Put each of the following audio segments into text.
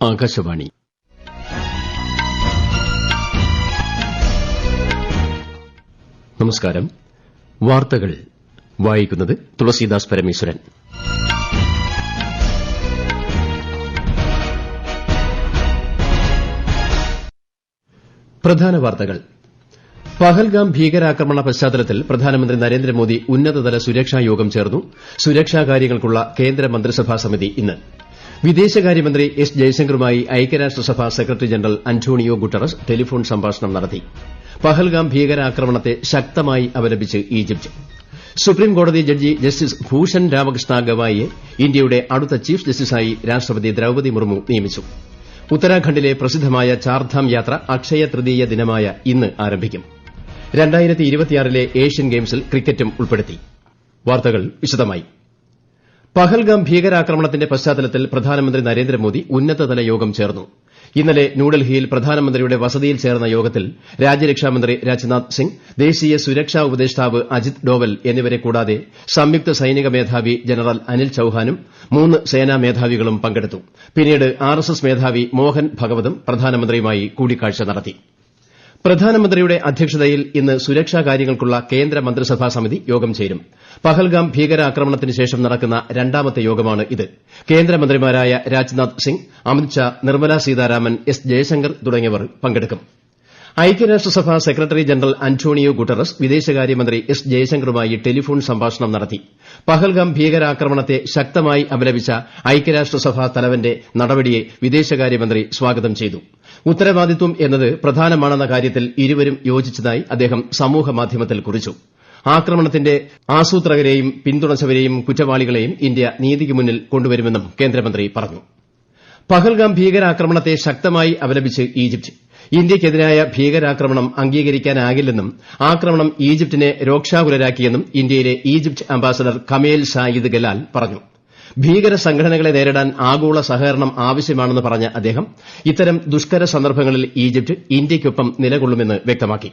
ആകാശവാണി. നമസ്കാരം. വാർത്തകൾ വായിക്കുന്നത് തുളസീദാസ് പരമേശ്വരൻ. പ്രധാന വാർത്തകൾ. പഹൽഗാം ഭീകരാക്രമണ പശ്ചാത്തലത്തിൽ പ്രധാനമന്ത്രി നരേന്ദ്രമോദി ഉന്നതതല സുരക്ഷാ യോഗം ചേർന്നു. സുരക്ഷാ കാര്യങ്ങൾക്കുള്ള കേന്ദ്ര മന്ത്രിസഭാ സമിതി ഇന്ന്. വിദേശകാര്യമന്ത്രി എസ് ജയശങ്കറുമായി ഐക്യരാഷ്ട്രസഭാ secretary general Antonio Guterres telephone സംഭാഷണം നടത്തി. പഹൽഗാം ഭീകരാക്രമണത്തെ ശക്തമായി അപലപിച്ച് ഈജിപ്ത്. സുപ്രീംകോടതി ജഡ്ജി ജസ്റ്റിസ് ഭൂഷൺ രാമകൃഷ്ണ ഗവായിയെ ഇന്ത്യയുടെ അടുത്ത ചീഫ് ജസ്റ്റിസായി രാഷ്ട്രപതി ദ്രൌപദി മുർമു നിയമിച്ചു. ഉത്തരാഖണ്ഡിലെ പ്രസിദ്ധമായ ചാർധാം യാത്ര അക്ഷയ തൃതീയ ദിനമായ ഇന്ന് ആരംഭിക്കും. 2026 ഏഷ്യൻ ഗെയിംസിൽ ക്രിക്കറ്റും ഉൾപ്പെടുത്തി. വാർത്തകൾ വിശദമായി. പഹൽഗാം ഭീകരാക്രമണത്തിന്റെ പശ്ചാത്തലത്തിൽ പ്രധാനമന്ത്രി നരേന്ദ്രമോദി ഉന്നതതല യോഗം ചേർന്നു. ഇന്നലെ ന്യൂഡൽഹിയിൽ പ്രധാനമന്ത്രിയുടെ വസതിയിൽ ചേർന്ന യോഗത്തിൽ രാജ്യരക്ഷാമന്ത്രി രാജ്നാഥ് സിംഗ്, ദേശീയ സുരക്ഷാ ഉപദേഷ്ടാവ് അജിത് ഡോവൽ എന്നിവരെ കൂടാതെ സംയുക്ത സൈനിക മേധാവി ജനറൽ അനിൽ ചൌഹാനും 3 സേനാ മേധാവികളും പങ്കെടുത്തു. പിന്നീട് RSS മേധാവി മോഹൻ ഭഗവതും പ്രധാനമന്ത്രിയുമായി കൂടിക്കാഴ്ച നടത്തി. പ്രധാനമന്ത്രിയുടെ അധ്യക്ഷതയിൽ ഇന്ന് സുരക്ഷാ കാര്യങ്ങൾക്കുള്ള കേന്ദ്ര മന്ത്രിസഭാ സമിതി യോഗം ചേരും. പഹൽഗാം ഭീകരാക്രമണത്തിന് ശേഷം നടക്കുന്ന രണ്ടാമത്തെ യോഗമാണ് ഇത്. കേന്ദ്രമന്ത്രിമാരായ രാജ്നാഥ് സിംഗ്, അമിത് ഷാ, നിർമ്മല സീതാരാമൻ, എസ് ജയശങ്കർ തുടങ്ങിയവർ പങ്കെടുക്കും. ഐക്യരാഷ്ട്രസഭാ സെക്രട്ടറി ജനറൽ അന്റോണിയോ ഗുട്ടറസ് വിദേശകാര്യമന്ത്രി എസ് ജയശങ്കറുമായി ടെലിഫോൺ സംഭാഷണം നടത്തി. പഹൽഗാം ഭീകരാക്രമണത്തെ ശക്തമായി അപലപിച്ച ഐക്യരാഷ്ട്രസഭാ തലവന്റെ നടപടിയെ വിദേശകാര്യമന്ത്രി സ്വാഗതം ചെയ്തു. ഉത്തരവാദിത്വം എന്നത് പ്രധാനമാണെന്ന കാര്യത്തിൽ ഇരുവരും യോജിച്ചതായി അദ്ദേഹം സമൂഹമാധ്യമത്തിൽ കുറിച്ചു. ആക്രമണത്തിന്റെ ആസൂത്രകരെയും പിന്തുണച്ചവരെയും കുറ്റവാളികളെയും ഇന്ത്യ നീതിക്ക് മുന്നിൽ കൊണ്ടുവരുമെന്നും കേന്ദ്രമന്ത്രി പറഞ്ഞു. പഹൽഗാം ഭീകരാക്രമണത്തെ ശക്തമായി അപലപിച്ച് ഈജിപ്ത്. ഇന്ത്യയ്ക്കെതിരായ ഭീകരാക്രമണം അംഗീകരിക്കാനാകില്ലെന്നും ആക്രമണം ഈജിപ്തിനെ രോക്ഷാകുലരാക്കിയെന്നും ഇന്ത്യയിലെ ഈജിപ്ത് അംബാസഡർ കമേൽ സായിദ് ഗലാൽ പറഞ്ഞു. ഭീകര സംഘടനകളെ നേരിടാൻ ആഗോള സഹകരണം ആവശ്യമാണെന്ന് പറഞ്ഞ അദ്ദേഹം ഇത്തരം ദുഷ്കര സന്ദർഭങ്ങളിൽ ഈജിപ്ത് ഇന്ത്യയ്ക്കൊപ്പം നിലകൊള്ളുമെന്ന് വ്യക്തമാക്കി.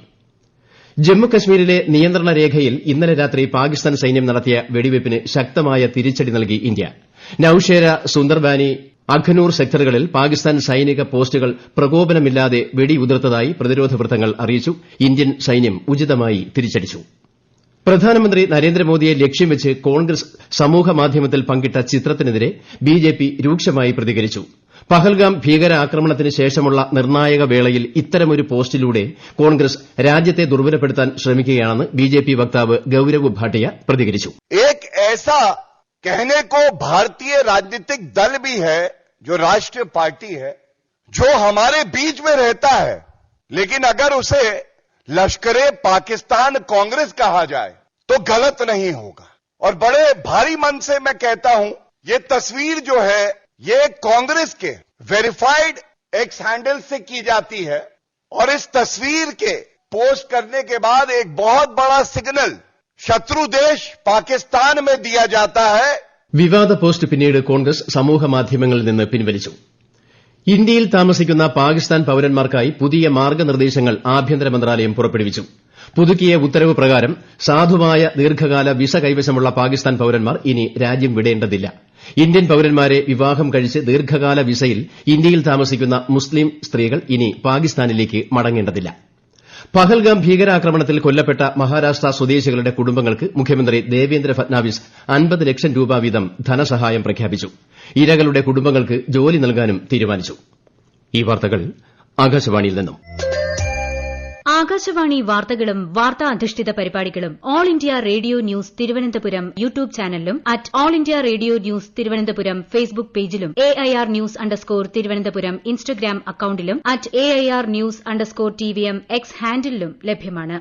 ജമ്മുകശ്മീരിലെ നിയന്ത്രണ രേഖയിൽ ഇന്നലെ രാത്രി പാകിസ്ഥാൻ സൈന്യം നടത്തിയ വെടിവയ്പ്പിന് ശക്തമായ തിരിച്ചടി നൽകി ഇന്ത്യ. നൌഷേര, സുന്ദർബാനി, അഖ്നൂർ സെക്ടറുകളിൽ പാകിസ്ഥാൻ സൈനിക പോസ്റ്റുകൾ പ്രകോപനമില്ലാതെ വെടിയുതിർത്തതായി പ്രതിരോധ വൃത്തങ്ങൾ അറിയിച്ചു. ഇന്ത്യൻ സൈന്യം ഉചിതമായി തിരിച്ചടിച്ചു. പ്രധാനമന്ത്രി നരേന്ദ്രമോദിയെ ലക്ഷ്യം വെച്ച് കോൺഗ്രസ് സമൂഹമാധ്യമത്തിൽ പങ്കിട്ട ചിത്രത്തിനെതിരെ ബിജെപി രൂക്ഷമായി പ്രതികരിച്ചു. പഹൽഗാം ഭീകരാക്രമണത്തിന് ശേഷമുള്ള നിർണായക വേളയിൽ ഇത്തരമൊരു പോസ്റ്റിലൂടെ കോൺഗ്രസ് രാജ്യത്തെ ദുർബലപ്പെടുത്താൻ ശ്രമിക്കുകയാണെന്ന് ബിജെപി വക്താവ് ഗൌരവ് ഭാട്ടിയ പ്രതികരിച്ചു. कहने को भारतीय राजनीतिक दल भी है, जो राष्ट्रीय पार्टी है, जो हमारे बीच में रहता है, लेकिन अगर उसे लश्करे पाकिस्तान कांग्रेस कहा जाए तो गलत नहीं होगा. और बड़े भारी मन से मैं कहता हूं, ये तस्वीर जो है ये कांग्रेस के वेरीफाइड एक्स हैंडल से की जाती है और इस तस्वीर के पोस्ट करने के बाद एक बहुत बड़ा सिग्नल शत्रु देश पाकिस्तान में दिया जाता है. വിവാദ പോസ്റ്റ് പിന്നീട് കോൺഗ്രസ് സമൂഹമാധ്യമങ്ങളിൽ നിന്ന് പിൻവലിച്ചു. ഇന്ത്യയിൽ താമസിക്കുന്ന പാകിസ്ഥാൻ പൌരന്മാർക്കായി പുതിയ മാർഗ്ഗനിർദ്ദേശങ്ങൾ ആഭ്യന്തര മന്ത്രാലയം പുറപ്പെടുവിച്ചു. പുതുക്കിയ ഉത്തരവ് പ്രകാരം സാധുവായ ദീർഘകാല വിസ കൈവശമുള്ള പാകിസ്ഥാൻ പൌരന്മാർ ഇനി രാജ്യം വിടേണ്ടതില്ല. ഇന്ത്യൻ പൌരന്മാരെ വിവാഹം കഴിച്ച് ദീർഘകാല വിസയിൽ ഇന്ത്യയിൽ താമസിക്കുന്ന മുസ്ലിം സ്ത്രീകൾ ഇനി പാകിസ്ഥാനിലേക്ക് മടങ്ങേണ്ടതില്ല. പഹൽഗാം ഭീകരാക്രമണത്തിൽ കൊല്ലപ്പെട്ട മഹാരാഷ്ട്ര സ്വദേശികളുടെ കുടുംബങ്ങൾക്ക് മുഖ്യമന്ത്രി ദേവേന്ദ്ര ഫട്നാവിസ് 50 ലക്ഷം രൂപ വീതം ധനസഹായം പ്രഖ്യാപിച്ചു. ഇരകളുടെ കുടുംബങ്ങൾക്ക് ജോലി നൽകാനും തീരുമാനിച്ചു. ഈ വാർത്തകൾ ആകാശവാണിയിൽ നിന്നും. ആകാശവാണി വാർത്തകളും വാർത്താ അധിഷ്ഠിത പരിപാടികളും All India Radio News Thiruvananthapuram YouTube ചാനലിലും All India Radio News Thiruvananthapuram Facebook പേജിലും AIR ന്യൂസ് _തിരുവനന്തപുരം ഇൻസ്റ്റഗ്രാം അക്കൌണ്ടിലും AIR ന്യൂസ് _TVM എക്സ് ഹാൻഡിലും ലഭ്യമാണ്.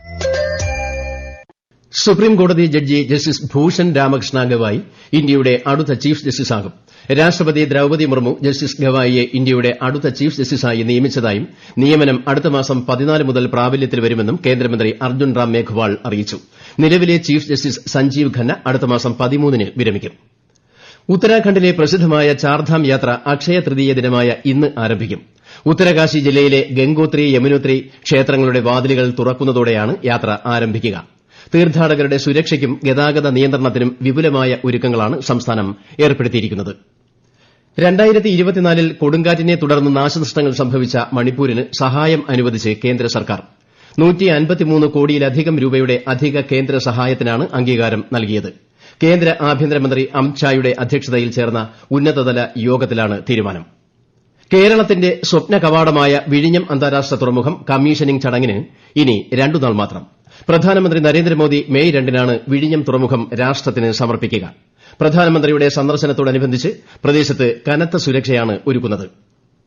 സുപ്രീംകോടതി ജഡ്ജി ജസ്റ്റിസ് ഭൂഷൺ രാമകൃഷ്ണ ഗവായി ഇന്ത്യയുടെ അടുത്ത ചീഫ് ജസ്റ്റിസാകും. രാഷ്ട്രപതി ദ്രൌപദി മുർമു ജസ്റ്റിസ് ഗവായിയെ ഇന്ത്യയുടെ അടുത്ത ചീഫ് ജസ്റ്റിസായി നിയമിച്ചതായും നിയമനം അടുത്ത മാസം 14 മുതൽ പ്രാബല്യത്തിൽ വരുമെന്നും കേന്ദ്രമന്ത്രി അർജുൻ റാം മേഘ്വാൾ അറിയിച്ചു. നിലവിലെ ചീഫ് ജസ്റ്റിസ് സഞ്ജീവ് ഖന്ന അടുത്ത മാസം 13 വിരമിക്കും. ഉത്തരാഖണ്ഡിലെ പ്രസിദ്ധമായ ചാർധാം യാത്ര അക്ഷയ തൃതീയ ദിനമായ ഇന്ന് ആരംഭിക്കും. ഉത്തരകാശി ജില്ലയിലെ ഗംഗോത്രി, യമുനോത്രി ക്ഷേത്രങ്ങളുടെ വാതിലുകൾ തുറക്കുന്നതോടെയാണ് യാത്ര ആരംഭിക്കുക. തീർത്ഥാടകരുടെ സുരക്ഷയ്ക്കും ഗതാഗത നിയന്ത്രണത്തിനും വിപുലമായ ഒരുക്കങ്ങളാണ് സംസ്ഥാനം ഏർപ്പെടുത്തിയിരിക്കുന്നത്. 2024 കൊടുങ്കാറ്റിനെ തുടർന്ന് നാശനഷ്ടങ്ങൾ സംഭവിച്ച മണിപ്പൂരിന് സഹായം അനുവദിച്ച് കേന്ദ്ര സർക്കാർ 153 കോടിയിലധികം രൂപയുടെ അധിക കേന്ദ്ര സഹായത്തിനാണ് അംഗീകാരം നൽകിയത്. കേന്ദ്ര ആഭ്യന്തരമന്ത്രി അമിത് ഷായുടെ അധ്യക്ഷതയിൽ ചേർന്ന ഉന്നതതല യോഗത്തിലാണ് തീരുമാനം. കേരളത്തിന്റെ സ്വപ്ന കവാടമായ വിഴിഞ്ഞം അന്താരാഷ്ട്ര തുറമുഖം കമ്മീഷനിംഗ് ചടങ്ങിന് ഇനി 2 നാൾ മാത്രം. പ്രധാനമന്ത്രി നരേന്ദ്രമോദി മെയ് 2-നാണ് വിഴിഞ്ഞം തുറമുഖം രാഷ്ട്രത്തിന് സമർപ്പിക്കുക. പ്രധാനമന്ത്രിയുടെ സന്ദർശനത്തോടനുബന്ധിച്ച് പ്രദേശത്ത് കനത്ത സുരക്ഷയാണ് ഒരുക്കുന്നത്.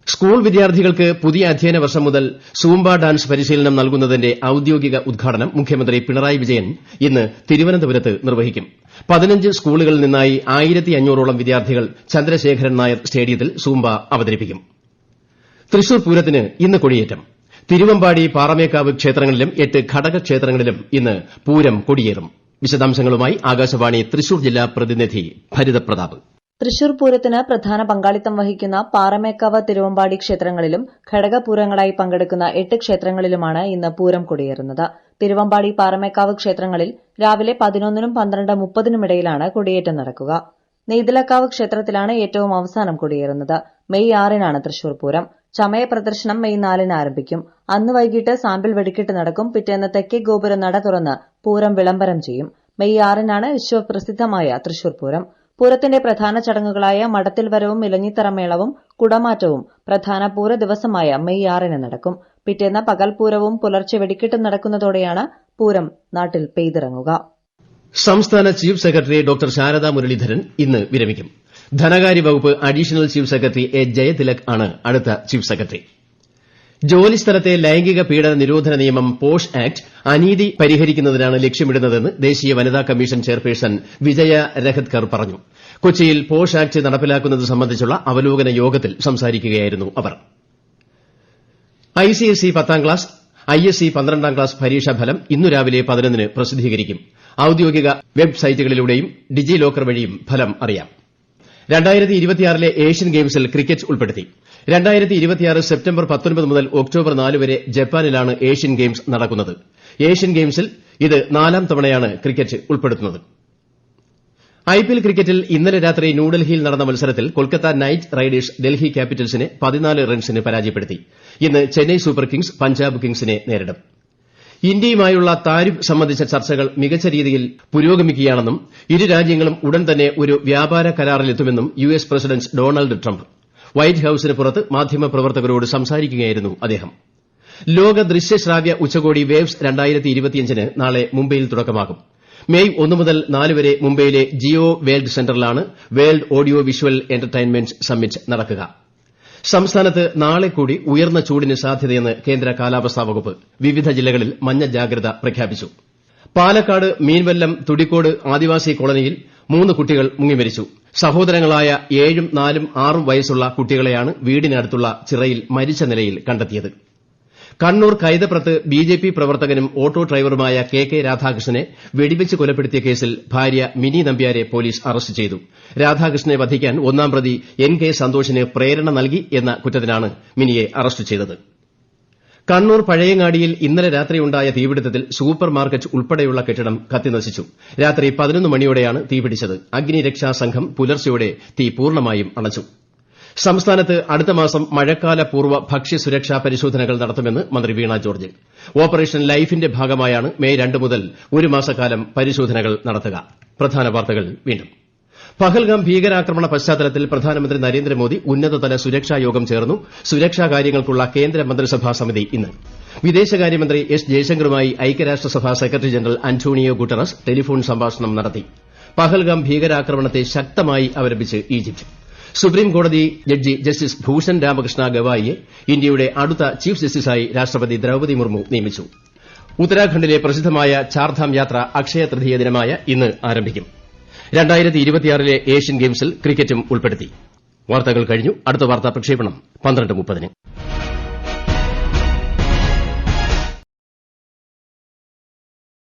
സ്കൂൾ വിദ്യാർത്ഥികൾക്ക് പുതിയ അധ്യയന വർഷം മുതൽ സൂംബ ഡാൻസ് പരിശീലനം നൽകുന്നതിന്റെ ഔദ്യോഗിക ഉദ്ഘാടനം മുഖ്യമന്ത്രി പിണറായി വിജയൻ ഇന്ന് തിരുവനന്തപുരത്ത് നിർവഹിക്കും. 15 സ്കൂളുകളിൽ നിന്നായി 1500ഓളം വിദ്യാർത്ഥികൾ ചന്ദ്രശേഖരൻ നായർ സ്റ്റേഡിയത്തിൽ സൂംബ അവതരിപ്പിക്കും. തൃശൂർ പൂരത്തിന് ഇന്ന് കൊടിയേറ്റം. തിരുവമ്പാടി പാറമേക്കാവ് ക്ഷേത്രങ്ങളിലും 8 ഘടകക്ഷേത്രങ്ങളിലും ഇന്ന് പൂരം കൊടിയേറും. വിശദാംശങ്ങളുമായി ആകാശവാണി തൃശൂർ ജില്ലാ പ്രതിനിധി ഭരിതപ്രതാപ്. തൃശൂർ പൂരത്തിന് പ്രധാന പങ്കാളിത്തം വഹിക്കുന്ന പാറമേക്കാവ് തിരുവമ്പാടി ക്ഷേത്രങ്ങളിലും ഘടകപൂരങ്ങളായി പങ്കെടുക്കുന്ന 8 ക്ഷേത്രങ്ങളിലുമാണ് ഇന്ന് പൂരം കൊടിയേറുന്നത്. തിരുവമ്പാടി പാറമേക്കാവ് ക്ഷേത്രങ്ങളിൽ രാവിലെ 11-നും 12:30-നും ഇടയിലാണ് കൊടിയേറ്റം നടക്കുക. നെയ്തലക്കാവ് ക്ഷേത്രത്തിലാണ് ഏറ്റവും അവസാനം കൊടിയേറുന്നത്. മെയ് 6-നാണ് തൃശൂർ പൂരം. ചമയ പ്രദർശനം മെയ് 4-ന് ആരംഭിക്കും. അന്ന് വൈകിട്ട് സാമ്പിൾ വെടിക്കെട്ട് നടക്കും. പിറ്റേന്ന് തെക്കേ ഗോപുരം നട തുറന്ന് പൂരം വിളംബരം ചെയ്യും. മെയ് 6-നാണ് വിശ്വപ്രസിദ്ധമായ തൃശൂർ പൂരം. പൂരത്തിന്റെ പ്രധാന ചടങ്ങുകളായ മടത്തിൽ വരവും ഇലഞ്ഞിത്തറമേളവും കുടമാറ്റവും പ്രധാന പൂര ദിവസമായ മെയ് 6-ന് നടക്കും. പിറ്റേന്ന് പകൽപൂരവും പുലർച്ചെ വെടിക്കെട്ടും നടക്കുന്നതോടെയാണ് പൂരം നാട്ടിൽ പെയ്തിറങ്ങുക. സംസ്ഥാന chief secretary doctor Sarada Muraleedharan ഇന്ന് വിരമിക്കും. ധനകാര്യ വകുപ്പ് additional chief secretary A Jayathilak ആണ് അടുത്ത ചീഫ് സെക്രട്ടറി. ജോലിസ്ഥലത്തെ ലൈംഗിക പീഡന നിരോധന നിയമം പോഷ് ആക്ട് അനീതി പരിഹരിക്കുന്നതിനാണ് ലക്ഷ്യമിടുന്നതെന്ന് ദേശീയ വനിതാ കമ്മീഷൻ ചെയർപേഴ്സൺ വിജയ രഹത്കർ പറഞ്ഞു. കൊച്ചിയിൽ പോഷ് ആക്ട് നടപ്പിലാക്കുന്നത് സംബന്ധിച്ചുള്ള അവലോകന യോഗത്തിൽ സംസാരിക്കുകയായിരുന്നു അവർ. ICSE 10ാം ക്ലാസ്, ISE 12ാം ക്ലാസ് പരീക്ഷാഫലം ഇന്നു രാവിലെ 11-ന് പ്രസിദ്ധീകരിക്കും. ഔദ്യോഗിക വെബ്സൈറ്റുകളിലൂടെയും ഡിജി ലോക്കർ വഴിയും ഫലം അറിയാം. 2026 ഏഷ്യൻ ഗെയിംസിൽ ക്രിക്കറ്റ് ഉൾപ്പെടുത്തി. 2026 സെപ്റ്റംബർ 19 മുതൽ ഒക്ടോബർ 4 വരെ ജപ്പാനിലാണ് ഏഷ്യൻ ഗെയിംസ് നടക്കുന്നത്. ഏഷ്യൻ ഗെയിംസിൽ ഇത് 4ാം തവണയാണ് ക്രിക്കറ്റ് ഉൾപ്പെടുത്തുന്നത്. IPL ക്രിക്കറ്റിൽ ഇന്നലെ രാത്രി ന്യൂഡൽഹിയിൽ നടന്ന മത്സരത്തിൽ കൊൽക്കത്ത നൈറ്റ് റൈഡേഴ്സ് ഡൽഹി ക്യാപിറ്റൽസിനെ 14 റൺസിന് പരാജയപ്പെടുത്തി. ഇന്ന് ചെന്നൈ സൂപ്പർ കിങ്സ് പഞ്ചാബ് കിങ്സിനെ നേരിടും. ഇന്ത്യയുമായുള്ള താരിഫ് സംബന്ധിച്ച ചർച്ചകൾ മികച്ച രീതിയിൽ പുരോഗമിക്കുകയാണെന്നും ഇരു രാജ്യങ്ങളും ഉടൻ തന്നെ ഒരു വ്യാപാര കരാറിലെത്തുമെന്നും US president Donald Trump. White ഹൌസിന് പുറത്ത് മാധ്യമപ്രവർത്തകരോട് സംസാരിക്കുകയായിരുന്നു അദ്ദേഹം. ലോക ദൃശ്യശ്രാവ്യ ഉച്ചകോടി വേവ്സ് 2025-ന് നാളെ മുംബൈയിൽ തുടക്കമാകും. മെയ് 1 മുതൽ 4 വരെ മുംബൈയിലെ ജിയോ വേൾഡ് സെന്ററിലാണ് world audio visual entertainment summit നടക്കുക. സംസ്ഥാനത്ത് നാളെ കൂടി ഉയർന്ന ചൂടിന് സാധ്യതയെന്ന് കേന്ദ്ര കാലാവസ്ഥാ വകുപ്പ്. വിവിധ ജില്ലകളിൽ മഞ്ഞ ജാഗ്രത പ്രഖ്യാപിച്ചു. പാലക്കാട് മീൻവല്ലം തുടിക്കോട് ആദിവാസി കോളനിയിൽ 3 കുട്ടികൾ മുങ്ങിമരിച്ചു. സഹോദരങ്ങളായ 7ഉം 4ഉം 6ഉം വയസ്സുള്ള കുട്ടികളെയാണ് വീടിനടുത്തുള്ള ചിറയിൽ മരിച്ച നിലയിൽ കണ്ടെത്തിയത്. കണ്ണൂർ കൈതപ്രത്ത് BJP പ്രവർത്തകനും ഓട്ടോ ഡ്രൈവറുമായ KK രാധാകൃഷ്ണനെ വെടിവെച്ച് കൊലപ്പെടുത്തിയ കേസിൽ ഭാര്യ മിനി നമ്പ്യാരെ പോലീസ് അറസ്റ്റ് ചെയ്തു. രാധാകൃഷ്ണനെ വധിക്കാൻ 1ാം പ്രതി NK സന്തോഷിന് പ്രേരണ നൽകി എന്ന കുറ്റത്തിനാണ് മിനിയെ അറസ്റ്റ് ചെയ്തത്. കണ്ണൂർ പഴയങ്ങാടിയിൽ ഇന്നലെ രാത്രിയുണ്ടായ തീപിടുത്തത്തിൽ സൂപ്പർ മാർക്കറ്റ് ഉൾപ്പെടെയുള്ള കെട്ടിടം കത്തിനശിച്ചു. രാത്രി 11 മണിയോടെയാണ് തീപിടിച്ചത്. അഗ്നിരക്ഷാ സംഘം പുലർച്ചെയോടെ തീ പൂർണ്ണമായും അണച്ചു. സംസ്ഥാനത്ത് അടുത്ത മാസം മഴക്കാല പൂർവ്വ ഭക്ഷ്യസുരക്ഷാ പരിശോധനകൾ നടത്തുമെന്ന് മന്ത്രി വീണ ജോർജ്. ഓപ്പറേഷൻ ലൈഫിന്റെ ഭാഗമായാണ് മെയ് 2 മുതൽ ഒരു മാസക്കാലം പരിശോധനകൾ നടത്തുക. പ്രധാന വാർത്തകൾ വീണ്ടും. പഹൽഗാം ഭീകരാക്രമണ പശ്ചാത്തലത്തിൽ പ്രധാനമന്ത്രി നരേന്ദ്രമോദി ഉന്നതതല സുരക്ഷാ യോഗം ചേർന്നു. സുരക്ഷാ കാര്യങ്ങൾക്കുള്ള കേന്ദ്ര മന്ത്രിസഭാ സമിതി ഇന്ന്. വിദേശകാര്യമന്ത്രി എസ് ജയശങ്കറുമായി ഐക്യരാഷ്ട്രസഭാ secretary general Antonio Guterres telephone സംഭാഷണം നടത്തി. പഹൽഗാം ഭീകരാക്രമണത്തെ ശക്തമായി അപലപിച്ച് ഈജിപ്ത്. സുപ്രീംകോടതി ജഡ്ജി ജസ്റ്റിസ് ഭൂഷൺ രാമകൃഷ്ണ ഗവായിയെ ഇന്ത്യയുടെ അടുത്ത ചീഫ് ജസ്റ്റിസായി രാഷ്ട്രപതി ദ്രൌപദി മുർമു നിയമിച്ചു. ഉത്തരാഖണ്ഡിലെ പ്രസിദ്ധമായ ചാർധാം യാത്ര അക്ഷയ തൃതീയ ദിനമായ ഇന്ന് ആരംഭിക്കും. 2026 ഏഷ്യൻ ഗെയിംസിൽ ക്രിക്കറ്റും ഉൾപ്പെടുത്തി. വാർത്തകൾ കഴിഞ്ഞു. അടുത്ത വാർത്താ പ്രക്ഷേപണം 12:30-ന്.